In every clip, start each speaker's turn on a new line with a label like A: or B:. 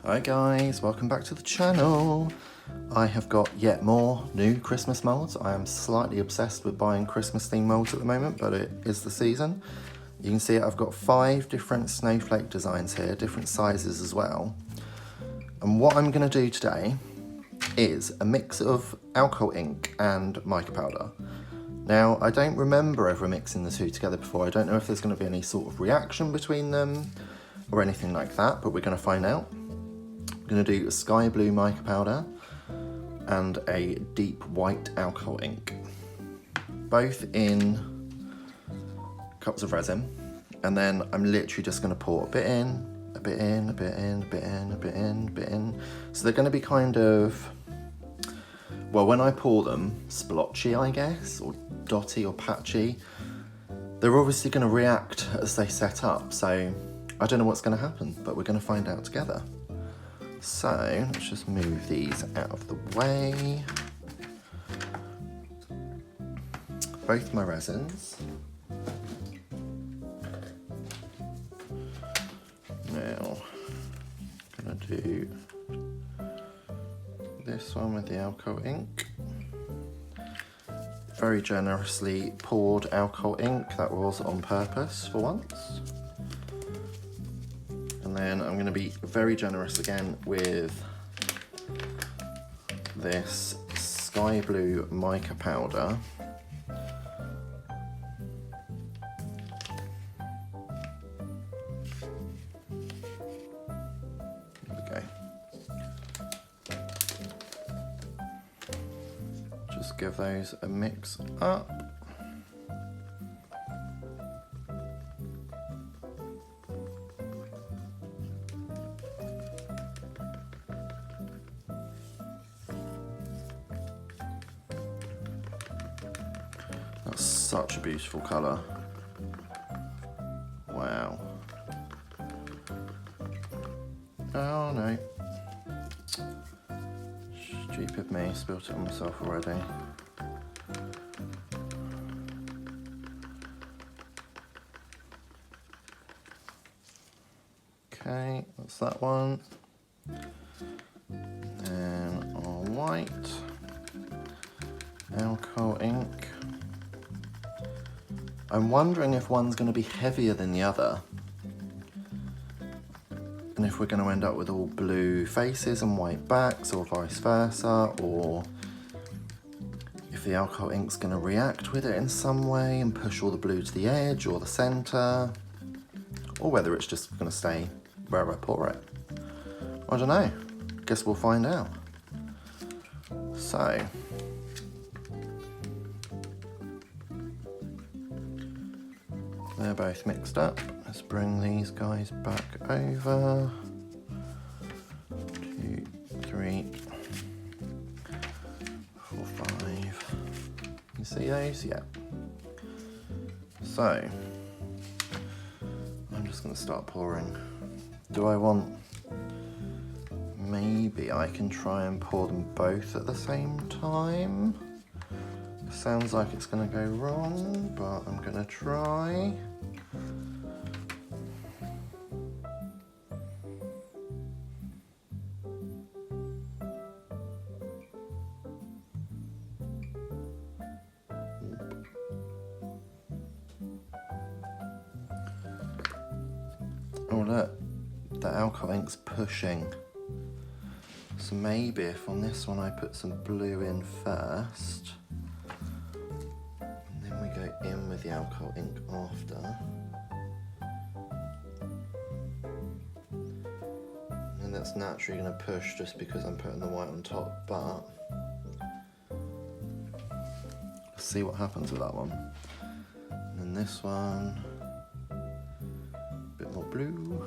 A: Hi guys, welcome back to the channel. I have got yet more new Christmas molds. I am slightly obsessed with buying Christmas themed molds at the moment, but it is the season. You can see I've got 5 different snowflake designs here, different sizes as well. And what I'm going to do today is a mix of alcohol ink and mica powder. Now, I don't remember ever mixing the two together before. I don't know if there's going to be any sort of reaction between them or anything like that, but we're going to find out. I'm going to do a sky blue mica powder and a deep white alcohol ink, both in cups of resin, and then I'm literally just going to pour a bit in, a bit in, a bit in, a bit in, a bit in, a bit in. So they're going to be kind of, well, when I pour them, splotchy, I guess, or dotty or patchy. They're obviously going to react as they set up, so I don't know what's going to happen, but we're going to find out together. So let's just move these out of the way. Both my resins. Now, I'm going to do this one with the alcohol ink. Very generously poured alcohol ink, that was on purpose for once. And then I'm going to be very generous again with this sky blue mica powder. There we go. Just give those a mix up. That's such a beautiful colour. Wow. Oh no. Stupid me, spilt it on myself already. Okay, that's that one. Then our white alcohol ink. I'm wondering if one's going to be heavier than the other, and if we're going to end up with all blue faces and white backs, or vice versa, or if the alcohol ink's going to react with it in some way and push all the blue to the edge or the centre, or whether it's just going to stay where I pour it. I don't know. Guess we'll find out. So, they're both mixed up. Let's bring these guys back over. 2, 3, 4, 5. You see those? Yeah. So, I'm just going to start pouring. Do I want... Maybe I can try and pour them both at the same time. Sounds like it's going to go wrong, but I'm going to try. Oh look, the alcohol ink's pushing. So maybe if on this one I put some blue in first, and then we go in with the alcohol ink after. And that's naturally going to push just because I'm putting the white on top, but let's see what happens with that one. And then this one, a bit more blue,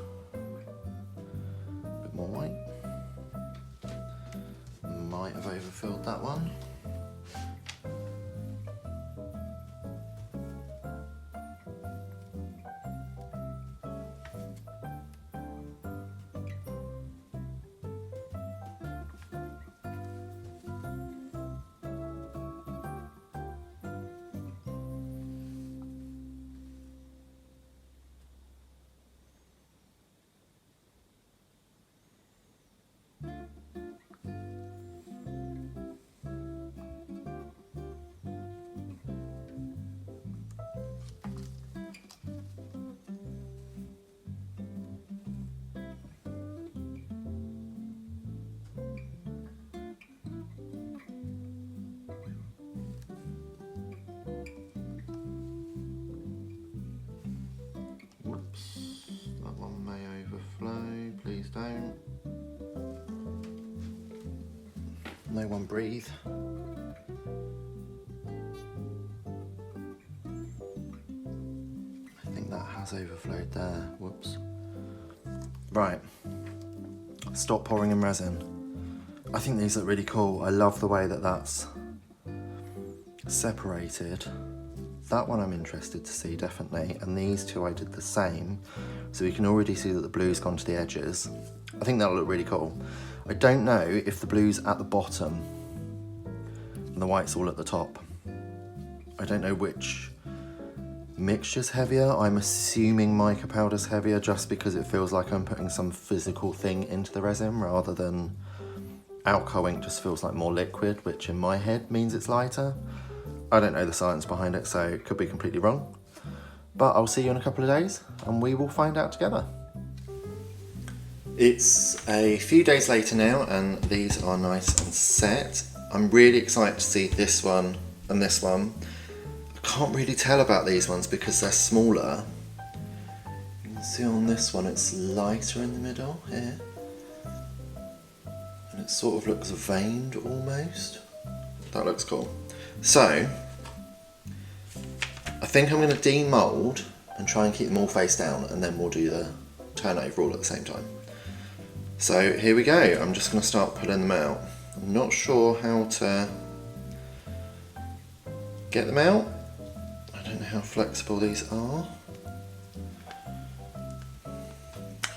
A: a bit more white. Might have overfilled that one. No one breathe. I think that has overflowed there. Whoops. Right. Stop pouring in resin. I think these look really cool. I love the way that that's separated. That one I'm interested to see, definitely. And these two I did the same. So we can already see that the blue's gone to the edges. I think that'll look really cool. I don't know if the blue's at the bottom and the white's all at the top. I don't know which mixture's heavier. I'm assuming mica powder's heavier just because it feels like I'm putting some physical thing into the resin rather than alcohol ink just feels like more liquid, which in my head means it's lighter. I don't know the science behind it, so it could be completely wrong. But I'll see you in a couple of days and we will find out together. It's a few days later now and these are nice and set. I'm really excited to see this one and this one. I can't really tell about these ones because they're smaller. You can see on this one it's lighter in the middle here. And it sort of looks veined almost. That looks cool. So, I think I'm going to demould and try and keep them all face down and then we'll do the turnover all at the same time. So here we go, I'm just going to start pulling them out. I'm not sure how to get them out. I don't know how flexible these are.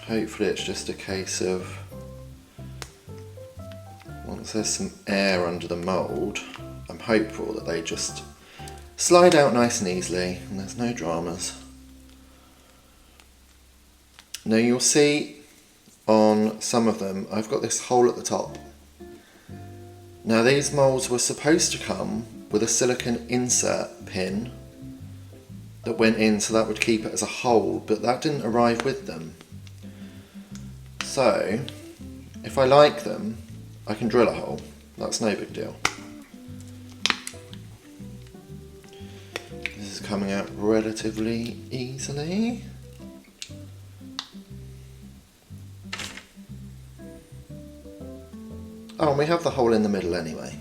A: Hopefully it's just a case of once there's some air under the mould, I'm hopeful that they just slide out nice and easily and there's no dramas. Now you'll see on some of them I've got this hole at the top. Now these moulds were supposed to come with a silicone insert pin that went in so that would keep it as a hole, but that didn't arrive with them. So if I like them I can drill a hole, that's no big deal. This is coming out relatively easily. Oh, and we have the hole in the middle anyway,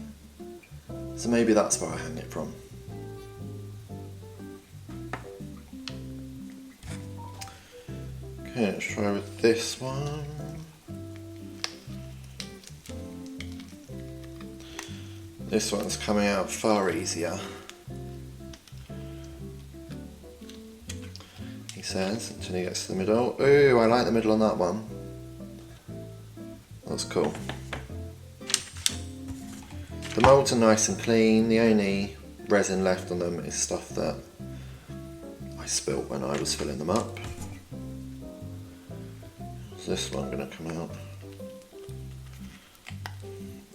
A: so maybe that's where I hang it from. Okay, let's try with this one. This one's coming out far easier, he says, until he gets to the middle. Ooh, I like the middle on that one. That's cool. The moulds are nice and clean. The only resin left on them is stuff that I spilt when I was filling them up. Is this one going to come out?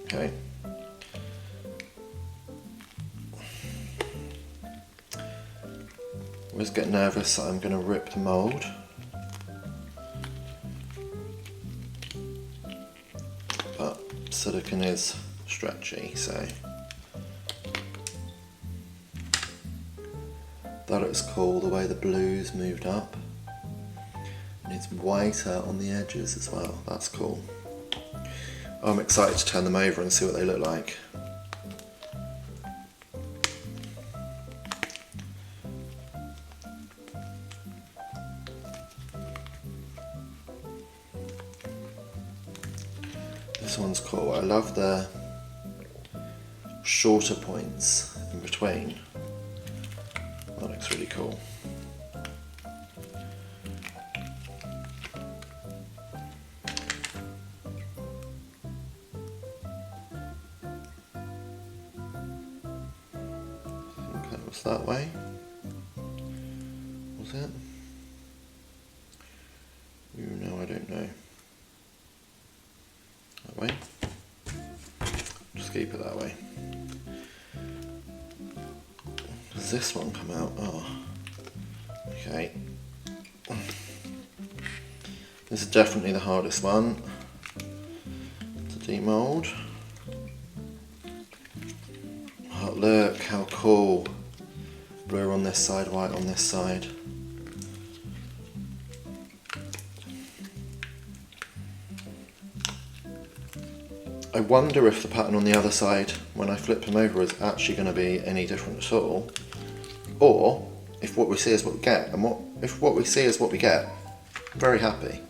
A: Okay. I always get nervous that I'm going to rip the mould. But silicone is stretchy, so that looks cool, the way the blue's moved up. And it's whiter on the edges as well, that's cool. I'm excited to turn them over and see what they look like. This one's cool, I love the shorter points in between. That looks really cool. I think that was that way. Was it? Ooh, no, I don't know. That way? Just keep it that way. Does this one come out? Oh, okay. This is definitely the hardest one to demould. Oh, look how cool. Blue on this side, white on this side. I wonder if the pattern on the other side, when I flip them over, is actually going to be any different at all. Or if what we see is what we get, and if what we see is what we get, I'm very happy.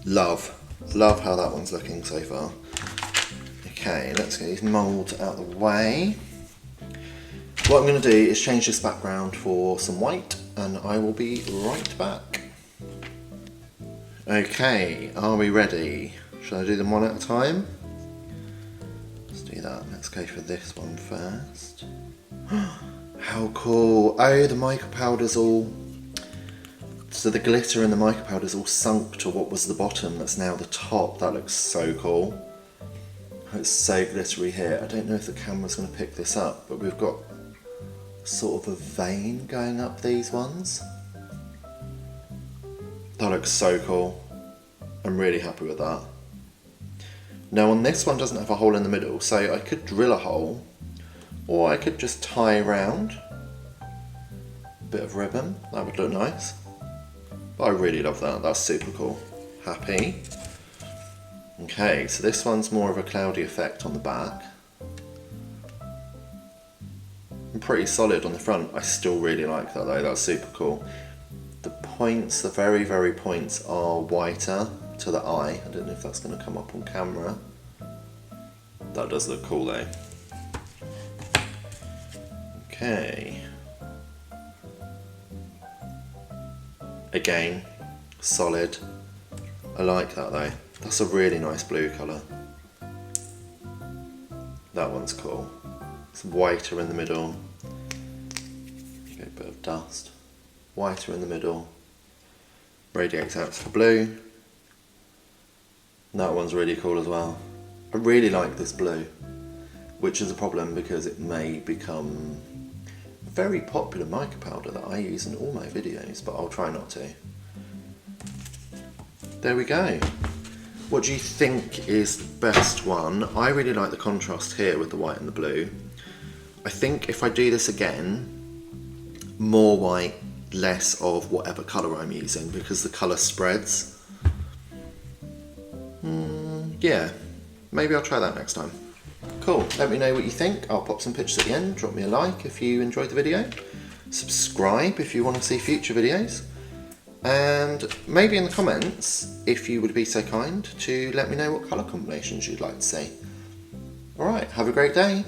A: Love how that one's looking so far. Okay, let's get these moulds out of the way. What I'm going to do is change this background for some white, and I will be right back. Okay, are we ready? Should I do them one at a time? Let's do that. Let's go for this one first. How cool. Oh, the mica powder's all... So the glitter in the mica powder's all sunk to what was the bottom that's now the top. That looks so cool. It's so glittery here. I don't know if the camera's going to pick this up, but we've got sort of a vein going up these ones. That looks so cool. I'm really happy with that. Now on this one doesn't have a hole in the middle, so I could drill a hole, or I could just tie around a bit of ribbon. That would look nice. But I really love that. That's super cool. Happy. Okay, so this one's more of a cloudy effect on the back. And pretty solid on the front. I still really like that though. That's super cool. The points, the very, very points are whiter to the eye. I don't know if that's going to come up on camera. That does look cool though. Okay. Again, solid. I like that though. That's a really nice blue colour. That one's cool. It's whiter in the middle. Get a bit of dust. Whiter in the middle. Radiates out to the blue. That one's really cool as well. I really like this blue, which is a problem because it may become a very popular mica powder that I use in all my videos, but I'll try not to. There we go. What do you think is the best one? I really like the contrast here with the white and the blue. I think if I do this again, more white, less of whatever colour I'm using, because the colour spreads. Yeah, maybe I'll try that next time. Cool, let me know what you think. I'll pop some pictures at the end. Drop me a like if you enjoyed the video. Subscribe if you want to see future videos. And maybe in the comments, if you would be so kind, to let me know what colour combinations you'd like to see. Alright, have a great day.